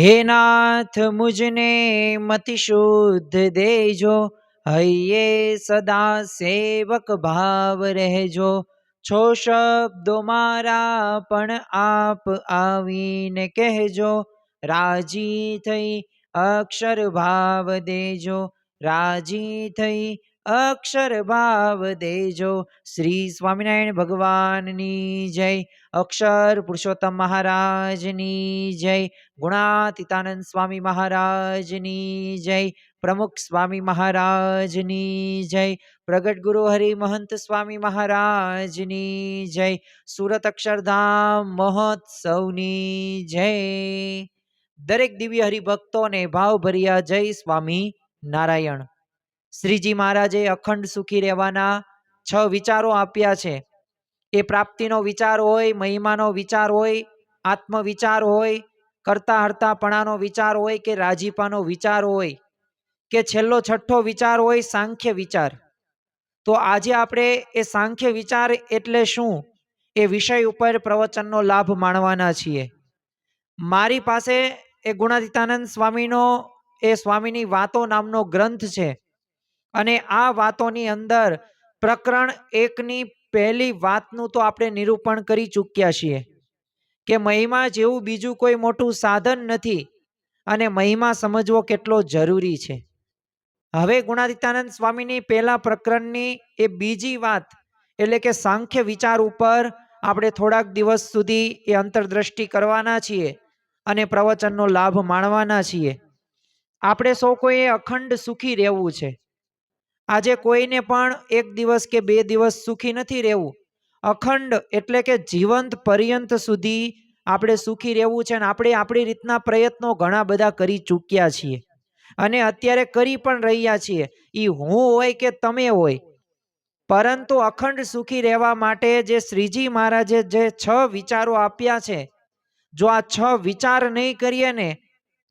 हे नाथ मुझने मति शुद्ध देजो, हइये सदा सेवक भाव रहजो। छो शब्दो मारा पण आप आवीने कहजो, राजी थई अक्षर भाव देजो, राजी थई अक्षर भाव देजो। श्री स्वामिनारायण भगवाननी जय। अक्षर पुरुषोत्तम महाराजनी जय। गुणातीतानंद स्वामी महाराजनी जय। प्रमुख स्वामी महाराजनी जय। प्रगट गुरु हरि महंत स्वामी महाराजनी जय। सूरत अक्षरधाम महोत्सवनी जय। दरेक दिव्य हरिभक्तों ने भावभर्या जय स्वामी नारायण। श्रीजी महाराजे अखंड सुखी રહેવાના 6 વિચારો આપ્યા છે। એ પ્રાપ્તિનો વિચાર હોય, મહિમાનો વિચાર હોય, આત્મવિચાર હોય, કરતા હર્તાપણાનો વિચાર હોય કે રાજીપાનો વિચાર હોય કે છેલ્લો છઠ્ઠો વિચાર હોય સાંખ્ય વિચાર। તો આજે આપણે એ સાંખ્ય વિચાર એટલે શું એ વિષય ઉપર પ્રવચનનો લાભ માણવાના છીએ। મારી પાસે એ ગુણાતીતાનંદ સ્વામીનો એ સ્વામીની વાતો નામનો ગ્રંથ છે અને આ વાતોની અંદર પ્રકરણ 1ની પહેલી વાતનું તો આપણે નિરૂપણ કરી ચૂક્યા છીએ કે મહિમા જેવું બીજું કોઈ મોટું સાધન નથી અને મહિમા સમજવો કેટલો જરૂરી છે। હવે ગુણાતીતાનંદ સ્વામીની પહેલા પ્રકરણની એ બીજી વાત એટલે કે સાંખ્ય વિચાર ઉપર આપણે થોડાક દિવસ સુધી એ અંતરદ્રષ્ટિ કરવાના છીએ અને પ્રવચનનો લાભ માણવાના છીએ। આપણે સૌ કોઈએ અખંડ સુખી રહેવું છે। આજે કોઈને પણ એક દિવસ કે 2 દિવસ સુખી નથી રહેવું। અખંડ એટલે કે જીવંત પર્યંત સુધી આપણે સુખી રહેવું છે અને આપણે આપણી રીતના પ્રયત્નો ઘણા બધા કરી ચૂક્યા છીએ અને અત્યારે કરી પણ રહ્યા છીએ। એ હું હોય કે તમે હોય, પરંતુ અખંડ સુખી રહેવા માટે જે શ્રીજી મહારાજે જે 6 વિચારો આપ્યા છે, જો આ 6 વિચાર નહીં કરીએ ને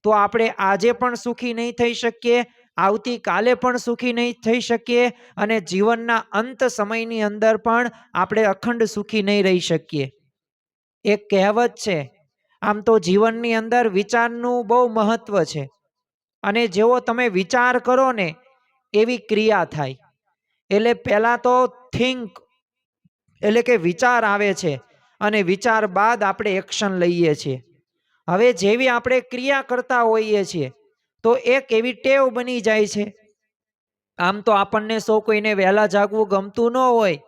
તો આપણે આજે પણ સુખી નહીં થઈ શકીએ, આવતીકાલે પણ સુખી નહીં થઈ શકીએ અને જીવનના અંત સમયની અંદર પણ આપણે અખંડ સુખી નહીં રહી શકીએ। એક કહેવત છે, આમ તો જીવનની અંદર વિચારનું બહુ મહત્વ છે અને જેવો તમે વિચાર કરો ને એવી ક્રિયા થાય। એટલે પહેલા તો થિંક એટલે કે વિચાર આવે છે અને વિચાર બાદ આપણે એક્શન લઈએ છીએ। હવે જેવી આપણે ક્રિયા કરતા હોઈએ છીએ તો એક એવી ટેવ બની જાય છે। આમ તો આપણને સૌ કોઈને વહેલા જાગવું ગમતું ન હોય,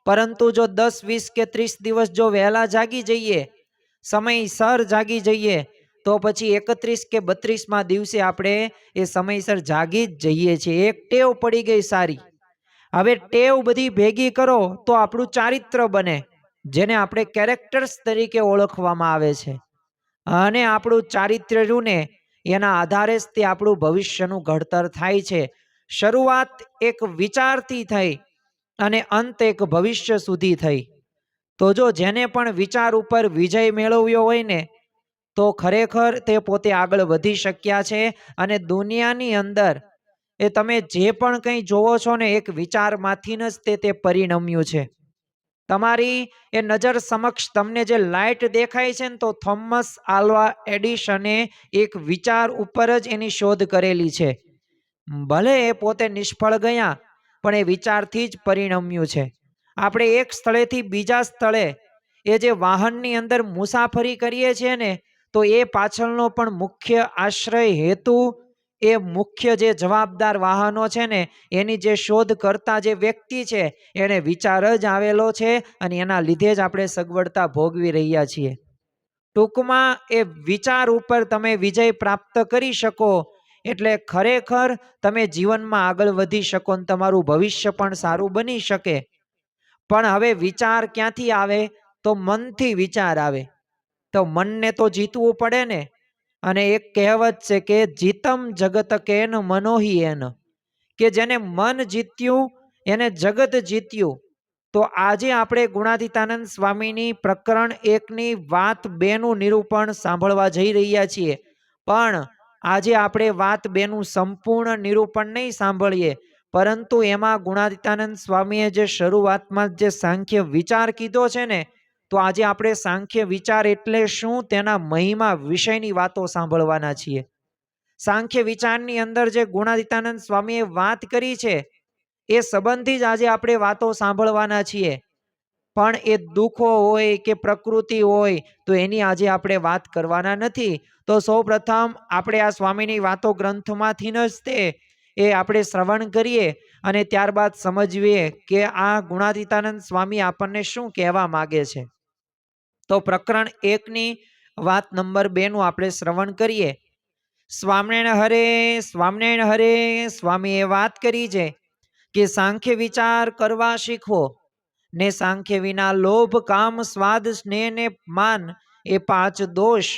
પરંતુ જો 10, 20 કે 30 દિવસ જો વહેલા જાગી જઈએ, સમયસર જાગી જઈએ, તો પછી 31 કે 32મા દિવસે આપણે એ સમયસર જાગી જ જઈએ છીએ। એક ટેવ પડી ગઈ સારી। હવે ટેવ બધી ભેગી કરો તો આપણું ચારિત્ર બને, જેને આપણે કેરેક્ટર્સ તરીકે ઓળખવામાં આવે છે અને આપણું ચારિત્ર રહ્યું ને એના આધારે જ તે આપણું ભવિષ્યનું ઘડતર થાય છે। શરૂઆત એક વિચારથી થઈ અને અંત એક ભવિષ્ય સુધી થઈ। તો જો જેને પણ વિચાર ઉપર વિજય મેળવ્યો હોય ને તો ખરેખર તે પોતે આગળ વધી શક્યા છે અને દુનિયાની અંદર એ તમે જે પણ કંઈ જોવો છો ને એક વિચારમાંથી જ તે પરિણમ્યું છે। તમારી એ નજર સમક્ષ તમને જે લાઇટ દેખાય છે ને તો થોમસ આલ્વા એડિસને એક વિચાર ઉપર જ એની શોધ કરેલી છે। ભલે એ પોતે નિષ્ફળ ગયા પણ એ વિચારથી જ પરિણમ્યું છે। આપણે એક સ્થળેથી બીજા સ્થળે એ જે વાહનની અંદર મુસાફરી કરીએ છીએ ને તો એ પાછળનો પણ મુખ્ય આશ્રય હેતુ એ મુખ્ય જે જવાબદાર વાહનો છે ને એની જે શોધ કરતા જે વ્યક્તિ છે એને વિચાર જ આવેલો છે અને એના લીધે જ આપણે સગવડતા ભોગવી રહ્યા છીએ। ટૂંકમાં એ વિચાર ઉપર તમે વિજય પ્રાપ્ત કરી શકો એટલે ખરેખર તમે જીવનમાં આગળ વધી શકો અને તમારું ભવિષ્ય પણ સારું બની શકે। પણ હવે વિચાર ક્યાંથી આવે તો મનથી વિચાર આવે। તો મનને તો જીતવું પડે ને, અને એક કહેવત છે કે જીતમ જગત કેન મનોહી એન, કે જેને મન જીત્યું એને જગત જીત્યું। તો આજે આપણે ગુણાતીતાનંદ સ્વામીની પ્રકરણ 1ની વાત 2નું નિરૂપણ સાંભળવા જઈ રહ્યા છીએ। પણ આજે આપણે વાત 2નું સંપૂર્ણ નિરૂપણ નહીં સાંભળીએ, પરંતુ એમાં ગુણાતીતાનંદ સ્વામીએ જે શરૂઆતમાં જે સાંખ્ય વિચાર કીધો છે ને તો આજે આપણે સાંખ્ય વિચાર એટલે શું તેના મહિમા વિષયની વાતો સાંભળવાના છીએ. સાંખ્ય વિચારની અંદર જે ગુણાતીતાનંદ સ્વામીએ વાત કરી છે એ સંબંધી જ આજે આપણે વાતો સાંભળવાના છીએ. પણ એ દુઃખો હોય કે પ્રકૃતિ હોય તો એની આજે આપણે વાત કરવાના નથી. તો સૌ પ્રથમ આપણે આ સ્વામીની વાતો ગ્રંથમાંથી જ એ આપણે શ્રવણ કરીએ અને ત્યારબાદ સમજીએ કે આ ગુણાતીતાનંદ સ્વામી આપણને શું કહેવા માગે છે. તો પ્રકરણ 1ની વાત નંબર 2 નું આપણે શ્રવણ કરીએ. સ્વામિનારાયણ હરે સ્વામીએ વાત કરી છે કે સાંખ્ય વિચાર કરવા શીખવો ને સાંખ્ય વિના લોભ કામ સ્વાદ સ્નેહ ને માન એ 5 દોષ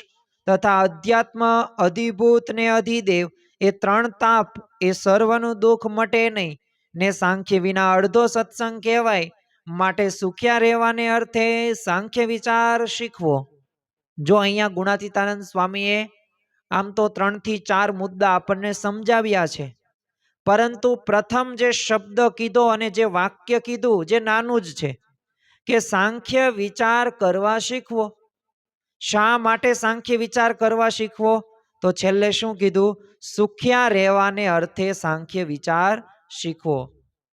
તથા અધ્યાત્મ અધિભૂત ને અધિદેવ એ 3 તાપ એ સર્વનું દુઃખ મટે નહીં ને સાંખ્ય વિના અડધો સત્સંગ કહેવાય. માટે સુખ્યા રહેવાને અર્થે સાંખ્ય વિચાર શીખવો. જો અહીંયા ગુણાતીતાનંદ સ્વામીએ આમ તો 3 થી 4 મુદ્દા આપણને સમજાવ્યા છે, પરંતુ પ્રથમ જે શબ્દ કીધો અને જે વાક્ય કીધું જે નાનું જ છે કે સાંખ્ય વિચાર કરવા શીખવો. શા માટે સાંખ્ય વિચાર કરવા શીખવો? તો છેલ્લે શું કીધું? સુખ્યા રહેવાને અર્થે સાંખ્ય વિચાર શીખવો.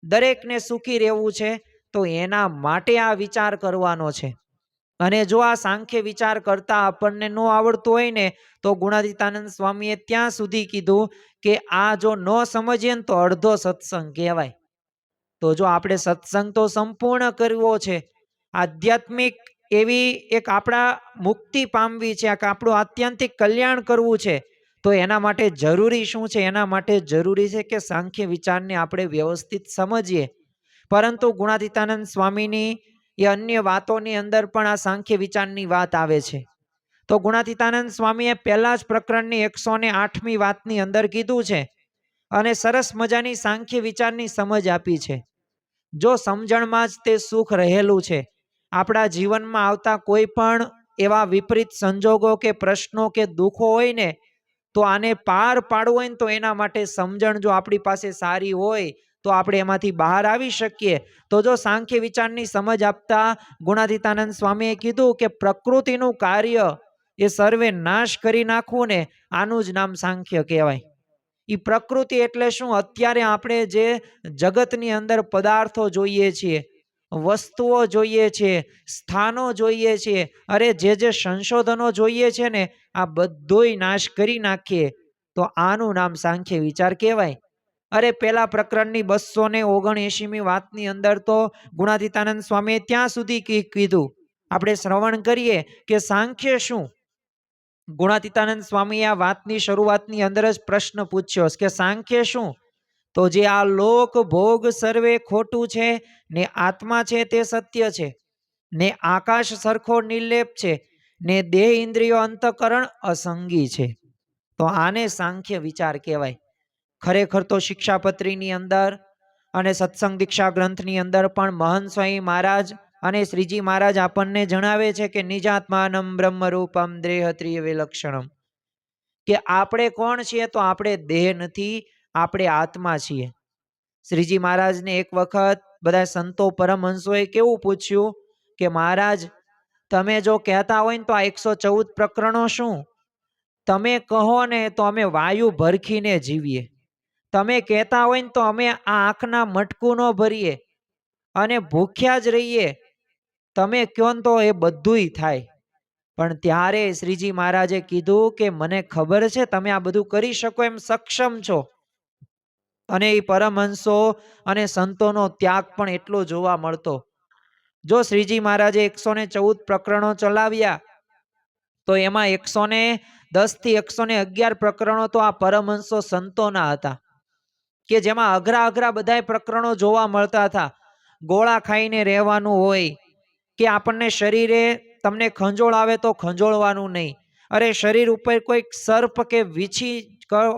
દરેકને સુખી રહેવું છે તો એના માટે આ વિચાર કરવાનો છે. અને જો આ સાંખ્ય વિચાર કરતા આપણને ન આવડતું હોય ને તો ગુણાતીતાનંદ સ્વામીએ ત્યાં સુધી કીધું કે આ જો ન સમજીએ ને તો અડધો સત્સંગ કહેવાય. તો જો આપણે સત્સંગ તો સંપૂર્ણ કરવો છે, આધ્યાત્મિક એવી એક આપણા મુક્તિ પામવી છે, આપણું આત્યંતિક કલ્યાણ કરવું છે, તો એના માટે જરૂરી શું છે? એના માટે જરૂરી છે કે સાંખ્ય વિચારને આપણે વ્યવસ્થિત સમજીએ. પરંતુ ગુણાતીતાનંદ સ્વામીની એ અન્ય વાતોની અંદર પણ આ સાંખ્ય વિચારની વાત આવે છે. તો ગુણાતીતાનંદ સ્વામીએ પહેલા જ પ્રકરણની 108મી વાતની અંદર કીધું છે અને સરસ મજાની સાંખ્ય વિચારની સમજ આપી છે. જો સમજણમાં જ તે સુખ રહેલું છે. આપણા જીવનમાં આવતા કોઈ પણ એવા વિપરીત સંજોગો કે પ્રશ્નો કે દુઃખો હોય ને તો આને પાર પાડવું હોય ને તો એના માટે સમજણ જો આપણી પાસે સારી હોય તો આપણે એમાંથી બહાર આવી શકીએ. તો જો સાંખ્ય વિચારની સમજ આપતા ગુણાતીતાનંદ સ્વામીએ કીધું કે પ્રકૃતિનું કાર્ય એ સર્વે નાશ કરી નાખવું ને આનું જ નામ સાંખ્ય કહેવાય. એ પ્રકૃતિ એટલે શું? અત્યારે આપણે જે જગતની અંદર પદાર્થો જોઈએ છીએ, વસ્તુઓ જોઈએ છીએ, સ્થાનો જોઈએ છીએ, અરે જે સંશોધનો જોઈએ છે ને આ બધોય નાશ કરી નાખીએ તો આનું નામ સાંખ્ય વિચાર કહેવાય. અરે પેલા પ્રકરણની 279મી વાતની અંદર તો ગુણાતીતાનંદ સ્વામીએ ત્યાં સુધી કીધું. આપણે શ્રવણ કરીએ કે સાંખ્ય શું. ગુણાતીતાનંદ સ્વામીએ આ વાતની શરૂઆતની અંદર જ પ્રશ્ન પૂછ્યો કે સાંખ્ય શું? તો જે આ લોક ભોગ સર્વે ખોટું છે ને આત્મા છે તે સત્ય છે ને આકાશ સરખો નિર્લેપ છે ને દેહ ઇન્દ્રિયો અંતઃકરણ અસંગી છે. તો આને સાંખ્ય વિચાર કહેવાય. ખરેખર તો શિક્ષાપત્રીની અંદર અને સત્સંગ દીક્ષા ગ્રંથની અંદર પણ મહંત સ્વામી મહારાજ અને શ્રીજી મહારાજ આપણને જણાવે છે કે નિજાત્માનમ બ્રહ્મરૂપમ દેહ ત્રિય વિલક્ષણમ, કે આપણે કોણ છીએ? તો આપણે દેહ નથી, આપણે આત્મા છીએ. શ્રીજી મહારાજને એક વખત બધા સંતો પરમહંસોએ કેવું પૂછ્યું કે મહારાજ તમે જો કહેતા હોય ને તો આ 114 પ્રકરણો શું? તમે કહો ને તો અમે વાયુ ભરખીને જીવીએ. તમે કહેતા હોય ને તો અમે આ આંખના મટકું ન ભરીએ અને ભૂખ્યા જ રહીએ. તમે કહો ને તો એ બધુંય થાય. પણ ત્યારે શ્રીજી મહારાજે કીધું કે મને ખબર છે તમે આ બધું કરી શકો એમ સક્ષમ છો. અને એ પરમહંસો અને સંતોનો ત્યાગ પણ એટલો જોવા મળતો. જો શ્રીજી મહારાજે 114 પ્રકરણો ચલાવ્યા તો એમાં 110 થી 111 પ્રકરણો તો આ પરમહંસો સંતોના હતા, કે જેમાં અઘરા બધાય પ્રકરણો જોવા મળતા હતા. ગોળા ખાઈને રહેવાનું હોય, કે આપણને શરીરે તમને ખંજોળ આવે તો ખંજોળવાનું નહીં, અરે શરીર ઉપર કોઈ સર્પ કે વીછી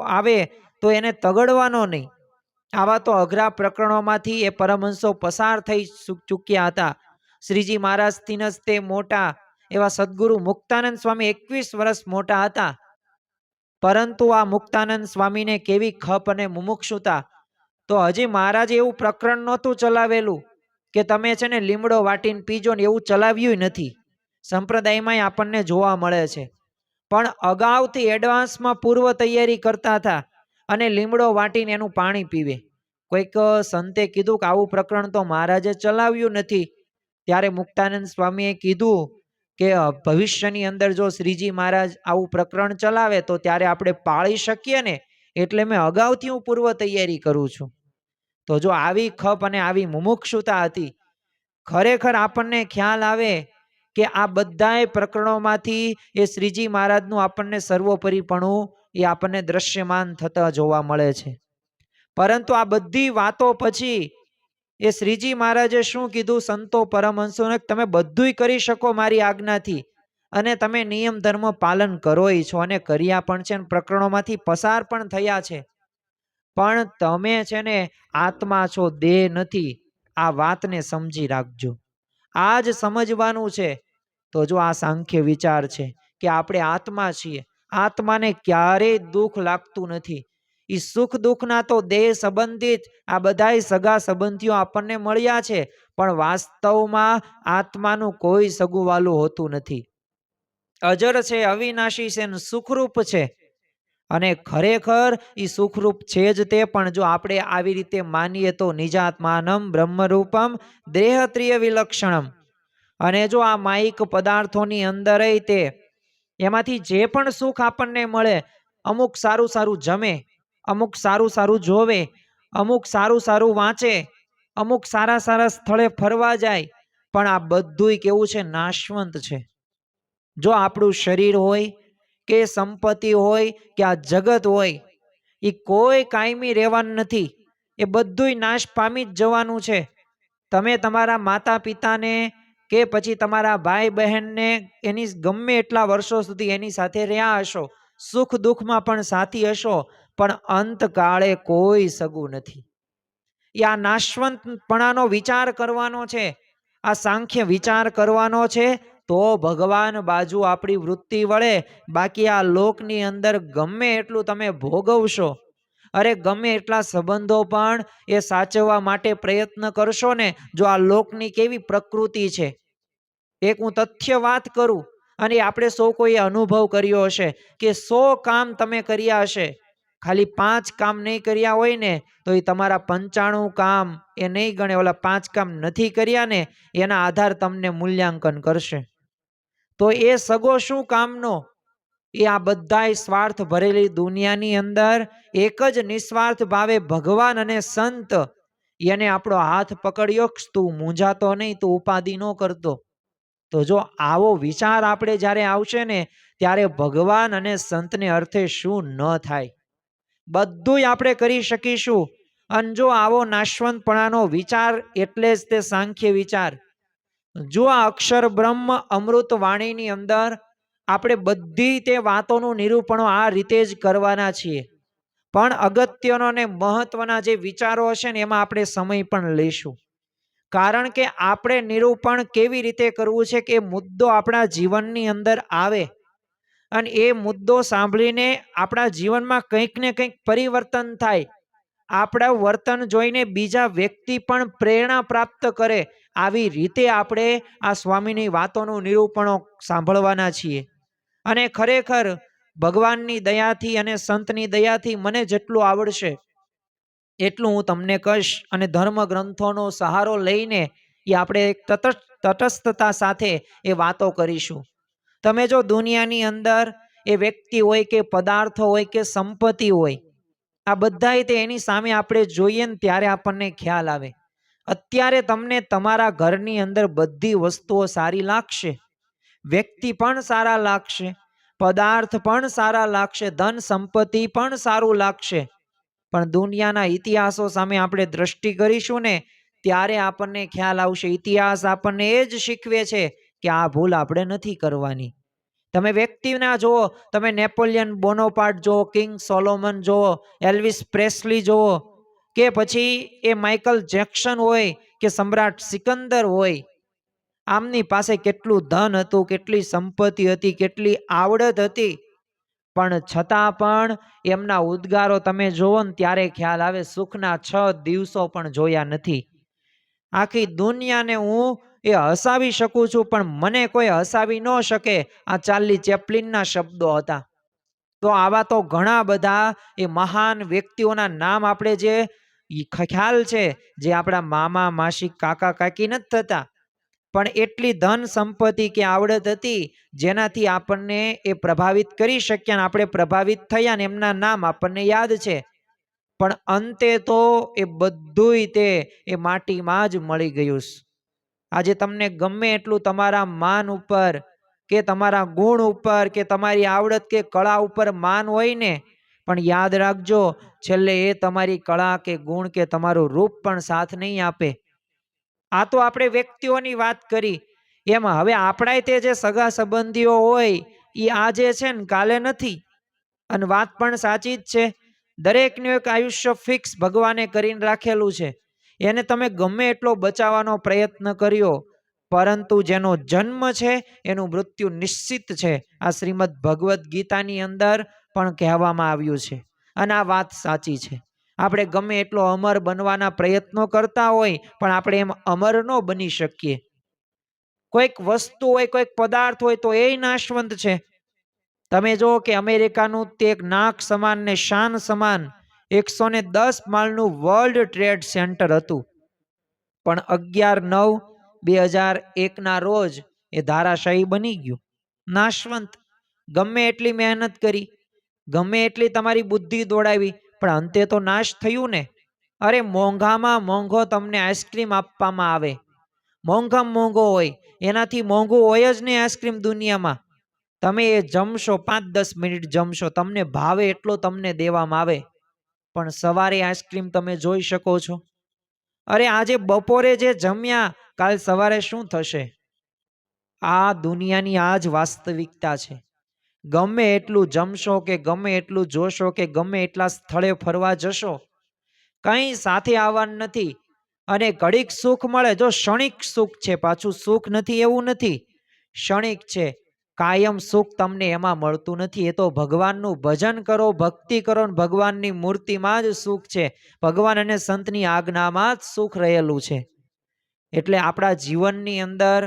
આવે તો એને તગડવાનો નહીં. આવા તો અઘરા પ્રકરણોમાંથી એ પરમહંસો પસાર થઈ ચૂક્યા હતા. શ્રીજી મહારાજથી જ તે મોટા એવા સદગુરુ મુક્તાનંદ સ્વામી 21 વર્ષ મોટા હતા. પરંતુ આ મુક્તાનંદ સ્વામીને કેવી ખપ અને મુમુક્ષુતા. તો હજી મહારાજે એવું પ્રકરણ નહોતું ચલાવેલું કે તમે છે ને લીમડો વાટીને પીજો ને, એવું ચલાવ્યું નથી. સંપ્રદાયમાં આપણને જોવા મળે છે. પણ અગાઉથી એડવાન્સમાં પૂર્વ તૈયારી કરતા હતા અને લીમડો વાટીને એનું પાણી પીવે. કોઈક સંતે કીધું કે આવું પ્રકરણ તો મહારાજે ચલાવ્યું નથી. ત્યારે મુક્તાનંદ સ્વામીએ કીધું કે ભવિષ્યની અંદર જો શ્રીજી મહારાજ આવું પ્રકરણ ચલાવે તો ત્યારે આપણે પાળી શકીએ ને, એટલે મેં અગાઉથી હું પૂર્વ તૈયારી કરું છું. તો જો આવી ખપ અને આવી મુમુક્ષુતા હતી, ખરેખર આપણને ખ્યાલ આવે કે આ બધાય પ્રકરણોમાંથી એ શ્રીજી મહારાજનું આપણને સર્વોપરીપણું એ આપણને દ્રશ્યમાન થતા જોવા મળે છે. પરંતુ આ બધી વાતો પછી એ શ્રીજી મહારાજે શું કીધું સંતો પરમહંસોને, તમે બધુંય કરી શકો મારી આજ્ઞાથી અને તમે નિયમ ધર્મ પાલન કરોય છો અને કર્યા પણ છે, પ્રકરણોમાંથી પસાર પણ થયા છે, પણ તમે છે ને આત્મા છો, દેહ નથી. આ વાતને સમજી રાખજો. આ જ સમજવાનું છે. તો જો આ સાંખ્ય વિચાર છે કે આપણે આત્મા છીએ, આત્માને ક્યારેય દુઃખ લાગતું નથી. એ સુખ દુઃખના તો દેહ સંબંધિત આ બધાય સગા સંબંધીઓ આપણને મળ્યા છે, પણ વાસ્તવમાં આત્માનું કોઈ સગુવાલું હોતું નથી. અજર છે, અવિનાશી છે, સુખરૂપ છે. અને ખરેખર એ સુખરૂપ છે જ તે, પણ જો આપણે આવી રીતે માનીએ તો નિજાત્માનમ બ્રહ્મરૂપમ દેહત્રિય વિલક્ષણમ. અને જો આ માયિક પદાર્થોની અંદર તે એમાંથી જે પણ સુખ આપણને મળે, અમુક સારું સારું જમે, અમુક સારું સારું જોવે, અમુક સારું સારું વાંચે, અમુક સારા સારા સ્થળે ફરવા જાય, પણ આ બધુંય કેવું છે? નાશવંત છે. જો આપણું શરીર હોય કે સંપત્તિ હોય કે આ જગત હોય, એ કોઈ કાયમી રહેવાનું નથી. એ બધુંય નાશ પામી જ જવાનું છે. તમે તમારા માતા પિતાને કે પછી તમારા ભાઈ બહેનને એની ગમે એટલા વર્ષો સુધી એની સાથે રહ્યા હશો, સુખ દુઃખમાં પણ સાથી હશો, પણ અંતકાળે કોઈ સગું નથી. એ આ નાશવંતપણાનો વિચાર કરવાનો છે, આ સાંખ્ય વિચાર કરવાનો છે, તો ભગવાન બાજુ આપણી વૃત્તિ વળે. બાકી આ લોકની અંદર ગમે એટલું તમે ભોગવશો, અરે ગમે એટલા સંબંધો પણ એ સાચવવા માટે પ્રયત્ન કરશો ને, જો આ લોકની કેવી પ્રકૃતિ છે. એક હું તથ્ય વાત કરું, અને આપણે સૌ કોઈ અનુભવ કર્યો હશે કે 100 કામ તમે કર્યા હશે, ખાલી 5 કામ નહીં કર્યા હોય ને તો એ તમારા 95 કામ એ નહીં ગણે. ઓલા 5 કામ નથી કર્યા ને એના આધાર તમને મૂલ્યાંકન કરશે. તો એ સગો શું કામનો? એ આ બધાય સ્વાર્થ ભરેલી દુનિયાની અંદર એક જ નિસ્વાર્થ ભાવે ભગવાન અને સંત, એને આપણો હાથ પકડ્યો, તું મૂંઝાતો નહીં, તું ઉપાધિ ન કરતો. તો જો આવો વિચાર આપણે જ્યારે આવશે ને, ત્યારે ભગવાન અને સંતને અર્થે શું ન થાય, બધુંય આપણે કરી શકીશું. અને જો આવો નાશવંતપણાનો વિચાર, એટલે જ તે સાંખ્ય વિચાર. જો આ અક્ષર બ્રહ્મ અમૃત વાણીની અંદર આપણે બધી તે વાતોનું નિરૂપણો આ રીતે જ કરવાના છીએ, પણ અગત્યનો અને મહત્વના જે વિચારો હશે ને એમાં આપણે સમય પણ લઈશું. કારણ કે આપણે નિરૂપણ કેવી રીતે કરવું છે કે મુદ્દો આપણા જીવનની અંદર આવે અને એ મુદ્દો સાંભળીને આપણા જીવનમાં કંઈક ને કંઈક પરિવર્તન થાય. આપણા વર્તન જોઈને બીજા વ્યક્તિ પણ પ્રેરણા પ્રાપ્ત કરે. આવી રીતે આપણે આ સ્વામીની વાતોનું નિરૂપણો સાંભળવાના છીએ. અને ખરેખર ભગવાનની દયાથી અને સંતની દયાથી મને જેટલું આવડશે એટલું હું તમને કહીશ. અને ધર્મ ગ્રંથોનો સહારો લઈને એ આપણે એક તટસ્થતા સાથે એ વાતો કરીશું. તમે જો દુનિયાની અંદર એ વ્યક્તિ હોય કે પદાર્થો હોય કે સંપત્તિ હોય, આ બધાય તે એની સામે આપણે જોઈએ ને ત્યારે આપણને ખ્યાલ આવે. અત્યારે તમને તમારા ઘરની અંદર બધી વસ્તુઓ સારી લાગશે, વ્યક્તિ પણ સારા લાગશે, પદાર્થ પણ સારા લાગશે, ધન સંપત્તિ પણ સારું લાગશે, પણ દુનિયાના ઇતિહાસો સામે આપણે દ્રષ્ટિ કરીશું ને ત્યારે આપણને ખ્યાલ આવશે. ઇતિહાસ આપણને એ જ શીખવે છે કે આ ભૂલ આપણે નથી કરવાની. તમે વ્યક્તિના જુઓ, તમે નેપોલિયન બોનોપાર્ટ જુઓ, કિંગ સોલોમન જુઓ, એલ્વિસ પ્રેસ્લી જુઓ, કે પછી એ માઇકલ જેક્સન હોય કે સમ્રાટ સિકંદર હોય, આમની પાસે કેટલું ધન હતું, કેટલી સંપત્તિ હતી, કેટલી આવડત હતી, પણ છતાં પણ એમના ઉદ્ગારો તમે જોવો ને ત્યારે ખ્યાલ આવે સુખના 6 દિવસો પણ જોયા નથી. આખી દુનિયાને હું એ હસાવી શકું છું, પણ મને કોઈ હસાવી ન શકે. આ ચાર્લી ચેપ્લિનના શબ્દો હતા. તો આવા તો ઘણા બધા એ મહાન વ્યક્તિઓના નામ આપણે જે ખ્યાલ છે, જે આપણા મામા માસી કાકા કાકી નથી થતા, પણ એટલી ધન સંપત્તિ કે આવડત હતી જેનાથી આપણને એ પ્રભાવિત કરી શક્યા ને આપણે પ્રભાવિત થયા ને એમના નામ આપણને યાદ છે. પણ અંતે તો એ બધુંય તે એ માટીમાં જ મળી ગયું. આજે તમને ગમે એટલું તમારા માન ઉપર કે તમારા ગુણ ઉપર કે તમારી આવડત કે કળા ઉપર માન હોય ને, પણ યાદ રાખજો છેલ્લે એ તમારી કળા કે ગુણ કે તમારું રૂપ પણ સાથ નહીં આપે. આ તો આપણે વ્યક્તિઓની વાત કરી. એમાં હવે આપણા તે જે સગા સંબંધીઓ હોય એ આજે છે ને કાલે નથી. અને વાત પણ સાચી જ છે. દરેકનું એક આયુષ્ય ફિક્સ ભગવાને કરીને રાખેલું છે. એને તમે ગમે એટલો બચાવવાનો પ્રયત્ન કર્યો, પરંતુ જેનો જન્મ છે એનું મૃત્યુ નિશ્ચિત છે. આ શ્રીમદ ભગવદ્ ગીતાની અંદર પણ કહેવામાં આવ્યું છે અને આ વાત સાચી છે. આપણે ગમે એટલો અમર બનવાના પ્રયત્નો કરતા હોય પણ આપણે એમ અમર ન બની શકીએ. કોઈક વસ્તુ હોય, કોઈક પદાર્થ હોય તો એ નાશવંત છે. તમે જો કે અમેરિકાનું તે એક નાક સમાન ને શાન સમાન 110 માળનું વર્લ્ડ ટ્રેડ સેન્ટર હતું, પણ 11/9/2001 ના રોજ એ ધારાશાયી બની ગયું, નાશવંત. ગમે એટલી મહેનત કરી, ગમે એટલી તમારી બુદ્ધિ દોડાવી, પણ અંતે તો નાશ થયું ને. અરે મોંઘામાં મોંઘો તમને આઈસ્ક્રીમ આપવામાં આવે, મોંઘામાં મોંઘો હોય, એનાથી મોંઘું હોય જ નહીં આઈસ્ક્રીમ દુનિયામાં. તમે એ જમશો, 5-10 મિનિટ જમશો, તમને ભાવે એટલો તમને દેવામાં આવે, પણ સવારે આઈસ્ક્રીમ તમે જોઈ શકો છો. અરે આજે બપોરે જે જમ્યા, કાલ સવારે શું થશે? આ દુનિયાની આ જ વાસ્તવિકતા છે. ગમે એટલું જમશો કે ગમે એટલું જોશો કે ગમે એટલા સ્થળે ફરવા જશો, કંઈ સાથે આવવાનું નથી. અને ઘડીક સુખ મળે, જો ક્ષણિક સુખ છે, પાછું સુખ નથી એવું નથી, ક્ષણિક છે. કાયમ સુખ તમને એમાં મળતું નથી. એ તો ભગવાનનું ભજન કરો, ભક્તિ કરો ને ભગવાનની મૂર્તિમાં જ સુખ છે. ભગવાન અને સંતની આજ્ઞામાં જ સુખ રહેલું છે. એટલે આપણા જીવનની અંદર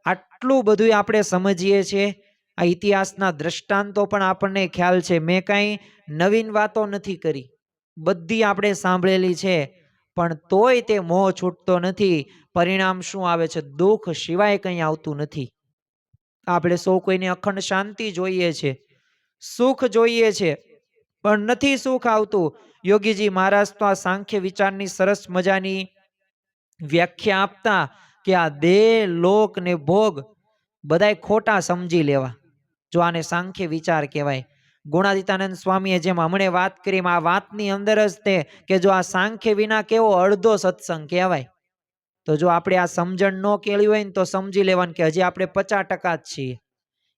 આટલું બધું આપણે સમજીએ છીએ. આ ઇતિહાસના દ્રષ્ટાંતો પણ આપણને ખ્યાલ છે. મેં કાંઈ નવીન વાતો નથી કરી, બધી આપણે સાંભળેલી છે, પણ તોય તે મોહ છૂટતો નથી. પરિણામ શું આવે છે? દુઃખ સિવાય કંઈ આવતું નથી. આપણે સૌ કોઈને અખંડ શાંતિ જોઈએ છે, સુખ જોઈએ છે, પણ નથી સુખ આવતું. યોગીજી મહારાજ તો આ સાંખ્ય વિચારની સરસ મજાની વ્યાખ્યા આપતા કે આ દેહ, લોક ને ભોગ બધાય ખોટા સમજી લેવા. જો આને સાંખ્ય વિચાર કહેવાય. ગુણાતીતાનંદ સ્વામીએ જેમ હમણે વાત કરી, આ વાતની અંદર જ તે કે જો આ સાંખ્ય વિના કેવો અડધો સત્સંગ કહેવાય. તો જો આપણે આ સમજણ ન કેળી હોય ને તો સમજી લેવાનું કે હજી આપણે 50% જ છીએ.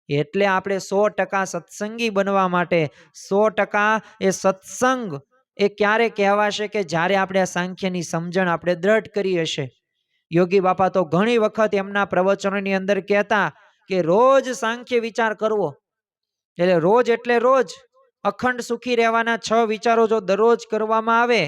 એટલે આપણે 100% સત્સંગી બનવા માટે 100% એ સત્સંગ એ ક્યારે કહેવાશે કે જ્યારે આપણે આ સાંખ્યની સમજણ આપણે દ્રઢ કરી હશે. યોગી બાપા તો ઘણી વખત એમના પ્રવચનોની અંદર કહેતા કે રોજ સાંખ્ય વિચાર કરવો. એટલે રોજ એટલે રોજ અખંડ સુખી રહેવાના 6 વિચારો જો દરરોજ કરવામાં આવે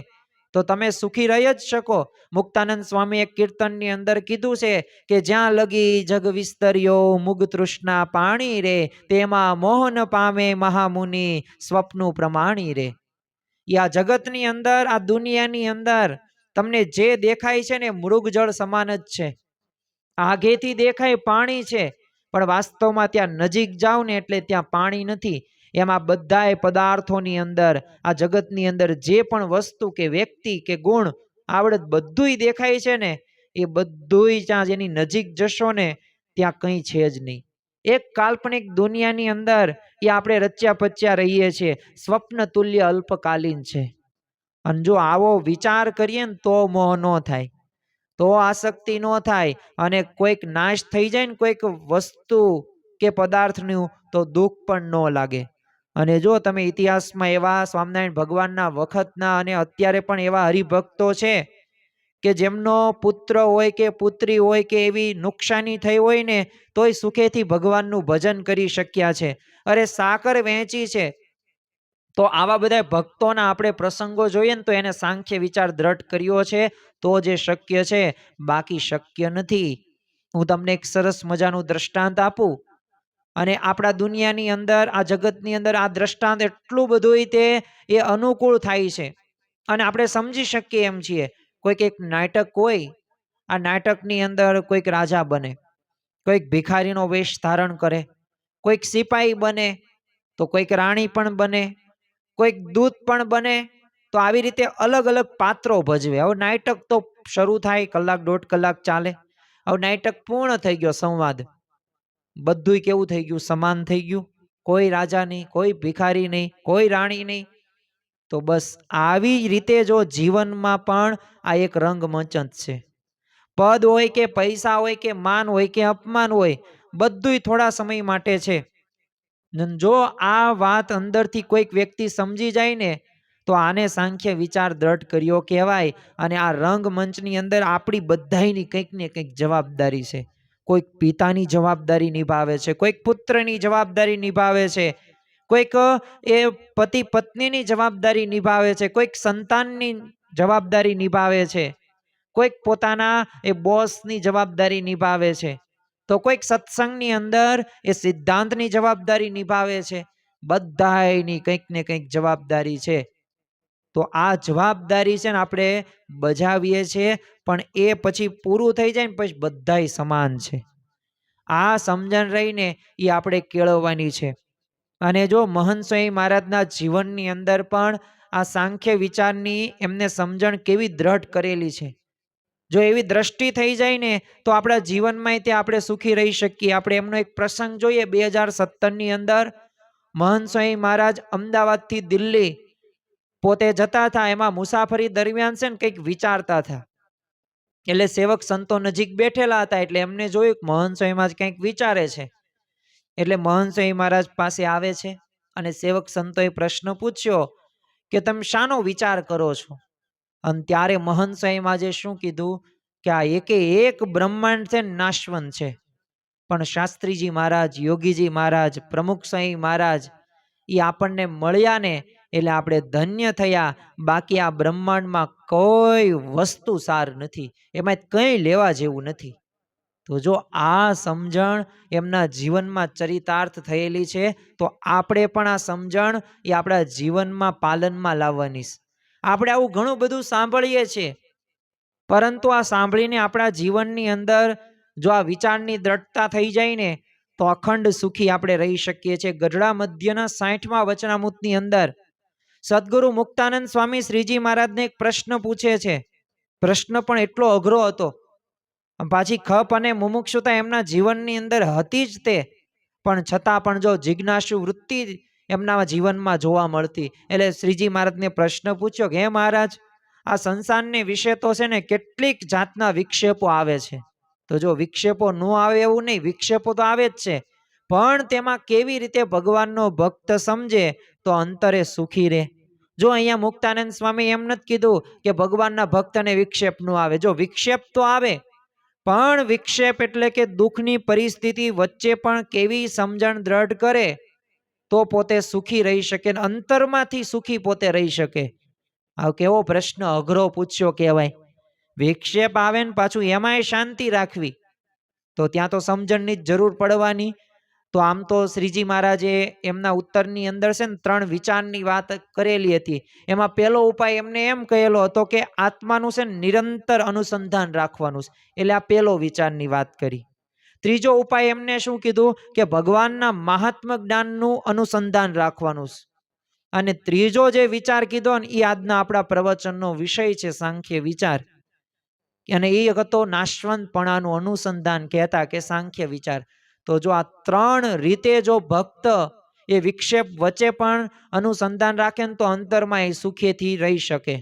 તો તમે સુખી રહી જ શકો. મુક્તાનંદ સ્વામી એક કીર્તનની અંદર કીધું છે કે જ્યાં લગી જગ વિસ્તર્યો મુગ તૃષ્ણા પાણી રે, તેમાં મોહન પામે મહામુનિ સ્વપ્નું પ્રમાણી રે. આ જગતની અંદર, આ દુનિયાની અંદર તમને જે દેખાય છે ને મૃગજળ સમાન જ છે. આગેથી દેખાય પાણી છે, પણ વાસ્તવમાં ત્યાં નજીક જાઓ ને એટલે ત્યાં પાણી નથી. એમાં બધાય પદાર્થોની અંદર, આ જગતની અંદર જે પણ વસ્તુ કે વ્યક્તિ કે ગુણ આવડત બધુંય દેખાય છે ને, એ બધુંય ત્યાં જેની નજીક જશો ને ત્યાં કંઈ છે જ નહીં. એક કાલ્પનિક દુનિયાની અંદર એ આપણે રચ્યા પચ્યા રહીએ છીએ, સ્વપ્ન તુલ્ય અલ્પકાલીન છે. અને જો આવો વિચાર કરીએ ને તો મોહ ન થાય, તો આસક્તિ ન થાય, અને કોઈક નાશ થઈ જાય ને કોઈક વસ્તુ કે પદાર્થનું તો દુઃખ પણ ન લાગે. અને જો તમે ઇતિહાસમાં એવા સ્વામિનારાયણ ભગવાનના વખતના અને અત્યારે પણ એવા હરિભક્તો છે કે જેમનો પુત્ર હોય કે પુત્રી હોય કે એવી નુકસાની થઈ હોય ને તોય સુખેથી ભગવાનનું ભજન કરી શક્યા છે. અરે સાકર વહેંચી છે. તો આવા બધા ભક્તોના આપણે પ્રસંગો જોઈએ ને તો એને સાંખ્ય વિચાર દ્રઢ કર્યો છે તો જે શક્ય છે, બાકી શક્ય નથી. હું તમને એક સરસ મજાનું દ્રષ્ટાંત આપું અને આપણા દુનિયાની અંદર, આ જગતની અંદર આ દ્રષ્ટાંત એટલું બધું એ અનુકૂળ થાય છે અને આપણે સમજી શકીએ એમ છીએ. કોઈક એક નાટક હોય, આ નાટકની અંદર કોઈક રાજા બને, કોઈક ભિખારીનો વેશ ધારણ કરે, કોઈક સિપાહી બને, તો કોઈક રાણી પણ બને, કોઈક દૂત પણ બને. તો આવી રીતે અલગ અલગ પાત્રો ભજવે. હવે નાટક તો શરૂ થાય, કલાક દોઢ કલાક ચાલે. હવે નાટક પૂર્ણ થઈ ગયો, સંવાદ બધું કેવું થઈ ગયું, સમાન થઈ ગયું. કોઈ રાજા નહીં, કોઈ ભિખારી નહીં, કોઈ રાણી નહીં. તો બસ આવી રીતે જો જીવનમાં પણ આ એક રંગમંચ જ છે. પદ હોય કે પૈસા હોય કે માન હોય કે અપમાન હોય, બધુંય થોડા સમય માટે છે. જો આ વાત અંદરથી કોઈક વ્યક્તિ સમજી જાય ને, તો આને સાંખ્ય વિચાર દ્રઢ કર્યો કહેવાય. અને આ રંગમંચની અંદર આપણી બધાયની કંઈક ને કંઈક જવાબદારી છે. કોઈક પિતાની જવાબદારી નિભાવે છે, કોઈક પુત્રની જવાબદારી નિભાવે છે, કોઈક એ પતિ પત્નીની જવાબદારી નિભાવે છે, કોઈક સંતાનની જવાબદારી નિભાવે છે, કોઈક પોતાના એ બોસની જવાબદારી નિભાવે છે, તો કોઈક સત્સંગની અંદર એ સિદ્ધાંતની જવાબદારી નિભાવે છે. બધાયની કંઈક ને કંઈક જવાબદારી છે. તો આ જવાબદારી છે ને આપણે બજાવીએ છીએ, પણ એ પછી પૂરું થઈ જાય ને પછી બધાય સમાન છે. આ સમજણ રહીને એ આપણે કેળવવાની છે. અને જો મહંત સ્વામી મહારાજના જીવનની અંદર પણ આ સાંખ્ય વિચારની એમને સમજણ કેવી દ્રઢ કરેલી છે. જો એવી દ્રષ્ટિ થઈ જાય ને, તો આપણા જીવનમાં તે આપણે સુખી રહી શકીએ. આપણે એમનો એક પ્રસંગ જોઈએ 2017ની અંદર. મહંત સ્વામી મહારાજ અમદાવાદથી દિલ્હી પોતે જતા હતા. એમાં મુસાફરી દરમિયાન છે ને કંઈક વિચારતા હતા. એટલે સેવક સંતો નજીક બેઠેલા હતા, એટલે એમને જોયું મહંત સ્વામી મહારાજ કંઈક વિચારે છે. એટલે મહંત સ્વામી મહારાજ પાસે આવે છે અને સેવક સંતોએ પ્રશ્ન પૂછ્યો કે તમે શાનો વિચાર કરો છો? અને ત્યારે મહંત સ્વામી મહારાજે શું કીધું કે આ એકે એક બ્રહ્માંડ છે નાશવંત છે, પણ શાસ્ત્રીજી મહારાજ, યોગીજી મહારાજ, પ્રમુખ સ્વામી મહારાજ એ આપણને મળ્યા ને એટલે આપણે ધન્ય થયા. બાકી આ બ્રહ્માંડમાં કોઈ વસ્તુ સાર નથી, એમાં કંઈ લેવા જેવું નથી. તો જો આ સમજણ એમના જીવનમાં ચરિતાર્થ થયેલી છે, તો આપણે પણ આ સમજણ એ આપણા જીવનમાં પાલનમાં લાવવાની છે. આપણે આવું ઘણું બધું સાંભળીએ છીએ, પરંતુ આ સાંભળીને આપણા જીવનની અંદર જો આ વિચારની દ્રઢતા થઈ જાય ને, તો અખંડ સુખી આપણે રહી શકીએ છીએ. ગઢડા મધ્યના 60મા વચનામૃતની અંદર સદગુરુ મુક્તાનંદ સ્વામી શ્રીજી મહારાજને એક પ્રશ્ન પૂછે છે. પ્રશ્ન પણ એટલો અઘરો હતો. પાછી ખપ અને મુમુક્ષુતા એમના જીવનની અંદર હતી જ તે, પણ છતાં પણ જો જિજ્ઞાસુ વૃત્તિ એમના જીવનમાં જોવા મળતી. એટલે શ્રીજી મહારાજને પ્રશ્ન પૂછ્યો કે હે મહારાજ, આ સંસારને વિશે તો છે ને કેટલીક જાતના વિક્ષેપો આવે છે. તો જો વિક્ષેપો ન આવે એવું નહીં, વિક્ષેપો તો આવે જ છે, પણ તેમાં કેવી રીતે ભગવાનનો ભક્ત સમજે તો અંતરે સુખી રહે. જો અહીંયા મુક્તાનંદ સ્વામી એમ નથી કીધું કે ભગવાનના ભક્તને વિક્ષેપ ન આવે. જો વિક્ષેપ તો આવે, પણ વિક્ષેપ એટલે કે દુઃખની પરિસ્થિતિ વચ્ચે પણ કેવી સમજણ દ્રઢ કરે તો પોતે સુખી રહી શકે, અંતરમાંથી સુખી પોતે રહી શકે. આ કેવો પ્રશ્ન અઘરો પૂછ્યો કહેવાય. વિક્ષેપ આવે ને પાછું એમાંય શાંતિ રાખવી, તો ત્યાં તો સમજણની જ જરૂર પડવાની. તો આમ તો શ્રીજી મહારાજે એમના ઉત્તરની અંદર છે ને 3 વિચારની વાત કરેલી હતી. એમાં પહેલો ઉપાય એમને એમ કહેલો હતો કે આત્માનું છે ને નિરંતર અનુસંધાન રાખવાનું છે. એટલે આ પહેલો વિચારની વાત કરી. ત્રીજો ઉપાય એમને શું કીધું કે ભગવાનના મહાત્મ જ્ઞાનનું અનુસંધાન રાખવાનું છે. અને ત્રીજો જે વિચાર કીધો ને એ આજના આપણા પ્રવચનનો વિષય છે, સાંખ્ય વિચાર. અને એ હતો નાશવંતપણાનું અનુસંધાન, કહેતા કે સાંખ્ય વિચાર. તો જો આ 3 રીતે જો ભક્ત એ વિક્ષેપ વચ્ચે પણ અનુસંધાન રાખે ને તો અંતરમાં એ સુખેથી રહી શકે.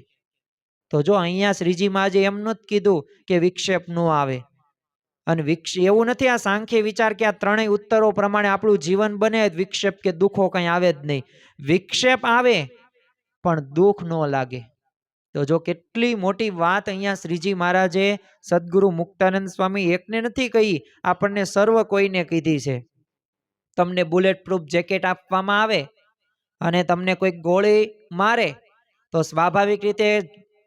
તો જો અહીંયા શ્રીજી મહારાજે એમ નથી કીધું કે વિક્ષેપ ન આવે. અને એવું નથી આ સાંખ્ય વિચાર કે આ 3 ઉત્તરો પ્રમાણે આપણું જીવન બને, વિક્ષેપ કે દુઃખો કંઈ આવે જ નહીં. વિક્ષેપ આવે પણ દુઃખ ન લાગે. તો જો કેટલી મોટી વાત અહીંયા શ્રીજી મહારાજે સદગુરુ મુક્તાનંદ સ્વામી એકને નથી કહી, આપણને સર્વ કોઈને કીધી છે. તમને બુલેટ પ્રૂફ જેકેટ આપવામાં આવે અને તમને કોઈ ગોળી મારે તો સ્વાભાવિક રીતે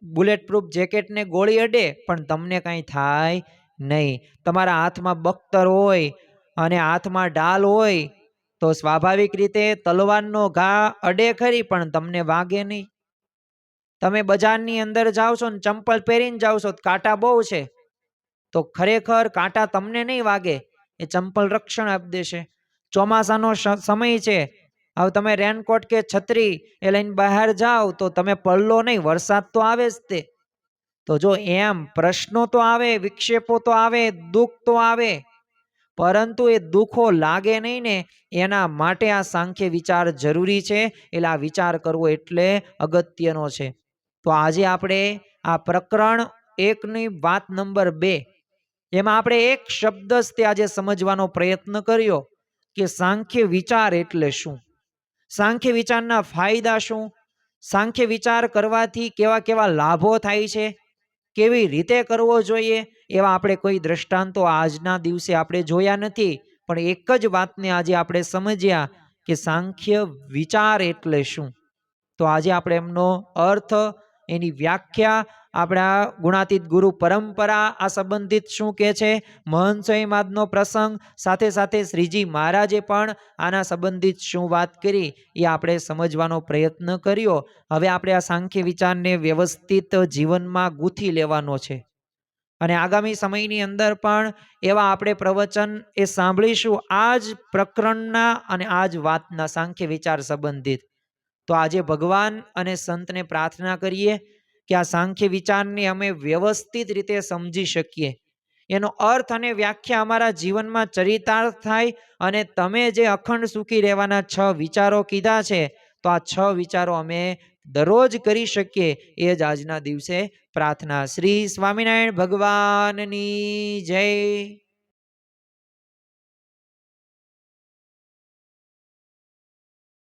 બુલેટ પ્રૂફ જેકેટને ગોળી અડે પણ તમને કાંઈ થાય નહીં. તમારા હાથમાં બખ્તર હોય અને હાથમાં ઢાલ હોય તો સ્વાભાવિક રીતે તલવારનો ઘા અડે ખરી પણ તમને વાગે નહીં. તમે બજારની અંદર જાઓ છો ને ચંપલ પહેરીને જાઓ છો, કાંટા બહુ છે, તો ખરેખર કાંટા તમને નહીં વાગે, એ ચંપલ રક્ષણ આપી દેશે. ચોમાસાનો સમય છે, હવે તમે રેનકોટ કે છત્રી એ લઈને બહાર જાઓ તો તમે પલળો નહીં, વરસાદ તો આવે જ તે. તો જો એમ પ્રશ્નો તો આવે, વિક્ષેપો તો આવે, દુઃખ તો આવે, પરંતુ એ દુઃખો લાગે નહીં ને એના માટે આ સાંખ્ય વિચાર જરૂરી છે. એટલે આ વિચાર કરવો એટલે અગત્યનો છે. તો આજે આપણે આ પ્રકરણ 1ની વાત નંબર 2, એમાં આપણે એક શબ્દ જ તે આજે સમજવાનો પ્રયત્ન કર્યો કે સાંખ્ય વિચાર એટલે શું, સાંખ્ય વિચારના ફાયદા શું, સાંખ્ય વિચાર કરવાથી કેવા કેવા લાભો થાય છે, કેવી રીતે કરવો જોઈએ, એવા આપણે કોઈ દ્રષ્ટાંતો આજના દિવસે આપણે જોયા નથી. પણ એક જ વાતને આજે આપણે સમજ્યા કે સાંખ્ય વિચાર એટલે શું. તો આજે આપણે એમનો અર્થ, એની વ્યાખ્યા, આપણા ગુણાતીત ગુરુ પરંપરા આ સંબંધિત શું કહે છે, મહંત સ્વયંમાદનો પ્રસંગ, સાથે સાથે શ્રીજી મહારાજે પણ આના સંબંધિત શું વાત કરી એ આપણે સમજવાનો પ્રયત્ન કર્યો. હવે આપણે આ સાંખ્ય વિચારને વ્યવસ્થિત જીવનમાં ગૂંથી લેવાનો છે અને આગામી સમયની અંદર પણ એવા આપણે પ્રવચન એ સાંભળીશું આ જ પ્રકરણના અને આ જ વાતના સાંખ્ય વિચાર સંબંધિત. તો આજે ભગવાન અને સંતને પ્રાર્થના કરીએ કે આ સાંખ્ય વિચારને અમે વ્યવસ્થિત રીતે સમજી શકીએ, એનો અર્થ અને વ્યાખ્યા અમારા જીવનમાં ચરિતાર્થ થાય, અને તમે જે અખંડ સુખી રહેવાના 6 વિચારો કીધા છે તો આ 6 વિચારો અમે દરરોજ કરી શકીએ, એ જ આજના દિવસે પ્રાર્થના. શ્રી સ્વામિનારાયણ ભગવાનની જય.